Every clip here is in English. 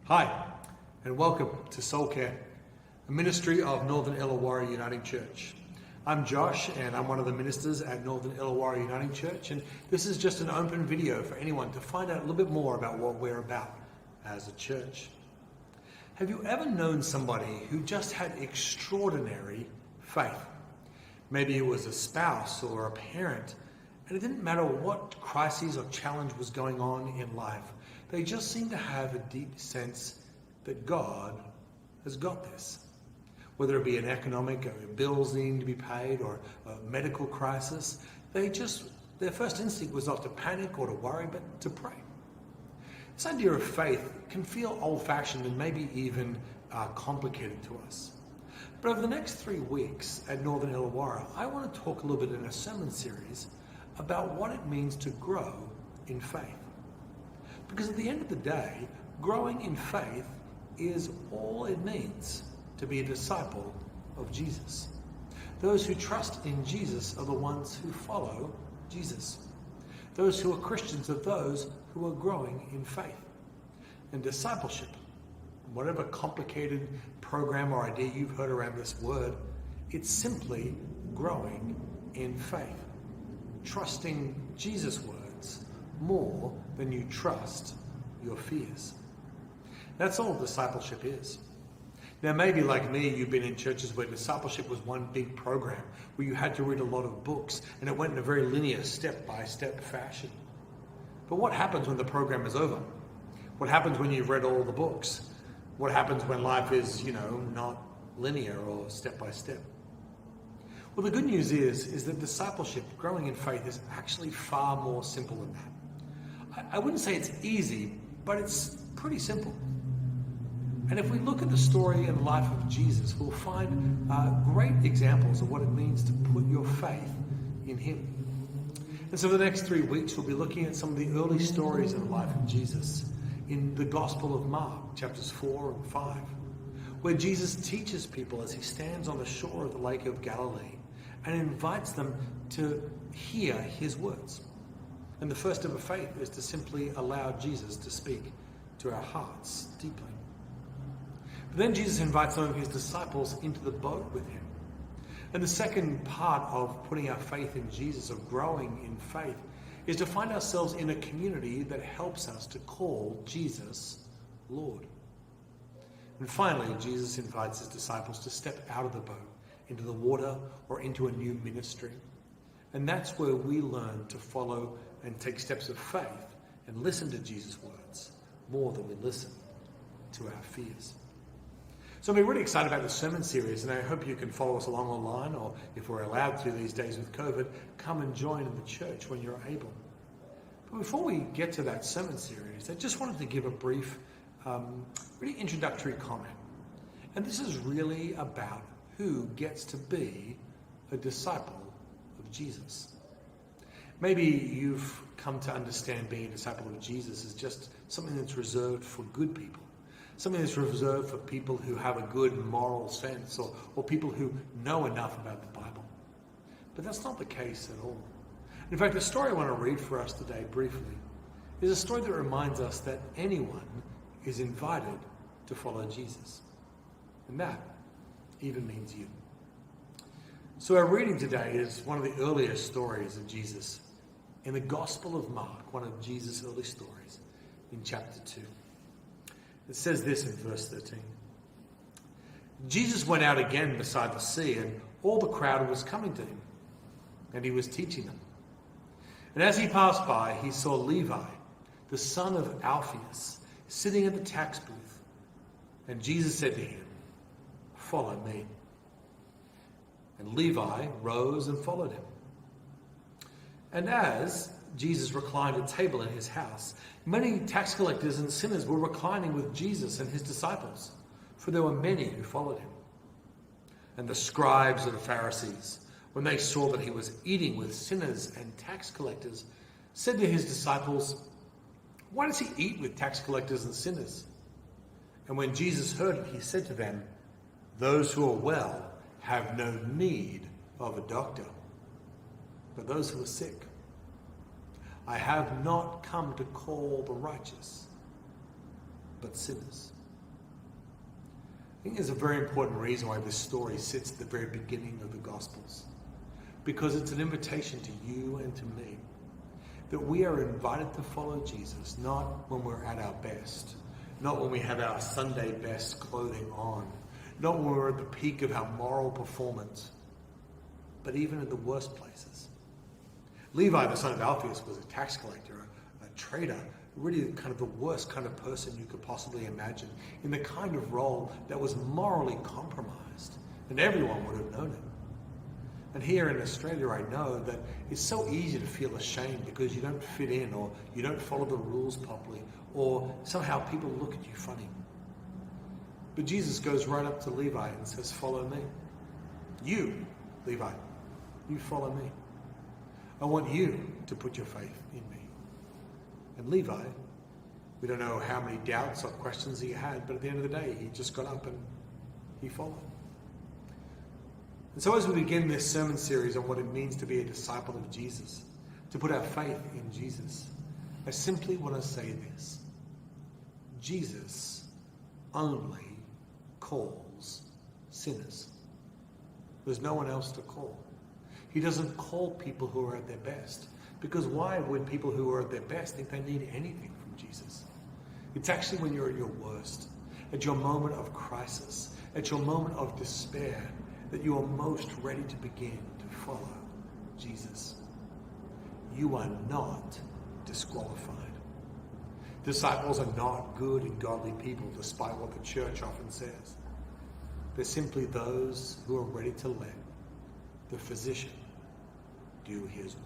Hi, and welcome to Soulcare, a ministry of Northern Illawarra Uniting Church. I'm Josh, and I'm one of the ministers at Northern Illawarra Uniting Church, and this is just an open video for anyone to find out a little bit more about what we're about as a church. Have you ever known somebody who just had extraordinary faith? Maybe it was a spouse or a parent, and it didn't matter what crises or challenge was going on in life. They just seemed to have a deep sense that God has got this. Whether it be an economic bills needing to be paid or a medical crisis, their first instinct was not to panic or to worry, but to pray. This idea of faith can feel old-fashioned and maybe even complicated to us. But over the next 3 weeks at Northern Illawarra, I want to talk a little bit in a sermon series about what it means to grow in faith. Because at the end of the day, growing in faith is all it means to be a disciple of Jesus. Those who trust in Jesus are the ones who follow Jesus. Those who are Christians are those who are growing in faith. And discipleship, whatever complicated program or idea you've heard around this word, it's simply growing in faith. Trusting Jesus' words more than you trust your fears. That's all discipleship is. Now, maybe like me, you've been in churches where discipleship was one big program, where you had to read a lot of books, and it went in a very linear, step-by-step fashion. But what happens when the program is over? What happens when you've read all the books? What happens when life is, not linear or step-by-step? Well, the good news is that discipleship, growing in faith, is actually far more simple than that. I wouldn't say it's easy, but it's pretty simple. And if we look at the story and life of Jesus, we'll find great examples of what it means to put your faith in him. And so for the next 3 weeks, we'll be looking at some of the early stories in the life of Jesus in the Gospel of Mark, chapters 4 and 5, where Jesus teaches people as he stands on the shore of the Lake of Galilee and invites them to hear his words. And the first step of faith is to simply allow Jesus to speak to our hearts deeply. But then Jesus invites some of his disciples into the boat with him. And the second part of putting our faith in Jesus, of growing in faith, is to find ourselves in a community that helps us to call Jesus Lord. And finally, Jesus invites his disciples to step out of the boat into the water or into a new ministry. And that's where we learn to follow and take steps of faith and listen to Jesus' words more than we listen to our fears. So I'm really excited about the sermon series, and I hope you can follow us along online, or if we're allowed to these days with COVID, come and join in the church when you're able. But before we get to that sermon series, I just wanted to give a brief, really introductory comment. And this is really about who gets to be a disciple of Jesus. Maybe you've come to understand being a disciple of Jesus as just something that's reserved for good people. Something that's reserved for people who have a good moral sense or people who know enough about the Bible. But that's not the case at all. In fact, the story I want to read for us today briefly is a story that reminds us that anyone is invited to follow Jesus. And that even means you. So our reading today is one of the earliest stories of Jesus in the Gospel of Mark, one of Jesus' early stories in chapter 2. It says this in verse 13. Jesus went out again beside the sea, and all the crowd was coming to him, and he was teaching them. And as he passed by, he saw Levi, the son of Alphaeus, sitting at the tax booth. And Jesus said to him, "Follow me." And Levi rose and followed him. And as Jesus reclined at table in his house, many tax collectors and sinners were reclining with Jesus and his disciples, for there were many who followed him. And the scribes and the Pharisees, when they saw that he was eating with sinners and tax collectors, said to his disciples, "Why does he eat with tax collectors and sinners?" And when Jesus heard it, he said to them, "Those who are well have no need of a doctor, but those who are sick. I have not come to call the righteous, but sinners." I think there's a very important reason why this story sits at the very beginning of the Gospels. Because it's an invitation to you and to me that we are invited to follow Jesus, not when we're at our best, not when we have our Sunday best clothing on, not when we're at the peak of our moral performance, but even in the worst places. Levi, the son of Alphaeus, was a tax collector, a traitor, really kind of the worst kind of person you could possibly imagine, in the kind of role that was morally compromised, and everyone would have known him. And here in Australia, I know that it's so easy to feel ashamed because you don't fit in, or you don't follow the rules properly, or somehow people look at you funny. But Jesus goes right up to Levi and says, "Follow me. You, Levi, you follow me. I want you to put your faith in me." And Levi, we don't know how many doubts or questions he had, but at the end of the day, he just got up and he followed. And so as we begin this sermon series on what it means to be a disciple of Jesus, to put our faith in Jesus, I simply want to say this: Jesus only calls sinners. There's no one else to call. He doesn't call people who are at their best. Because why would people who are at their best think they need anything from Jesus? It's actually when you're at your worst, at your moment of crisis, at your moment of despair, that you are most ready to begin to follow Jesus. You are not disqualified. Disciples are not good and godly people, despite what the church often says. They're simply those who are ready to let the physician do his work.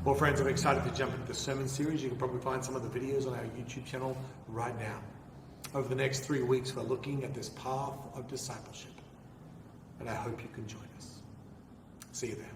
Well, friends, I'm excited to jump into the sermon series. You can probably find some of the videos on our YouTube channel right now. Over the next 3 weeks, we're looking at this path of discipleship. And I hope you can join us. See you there.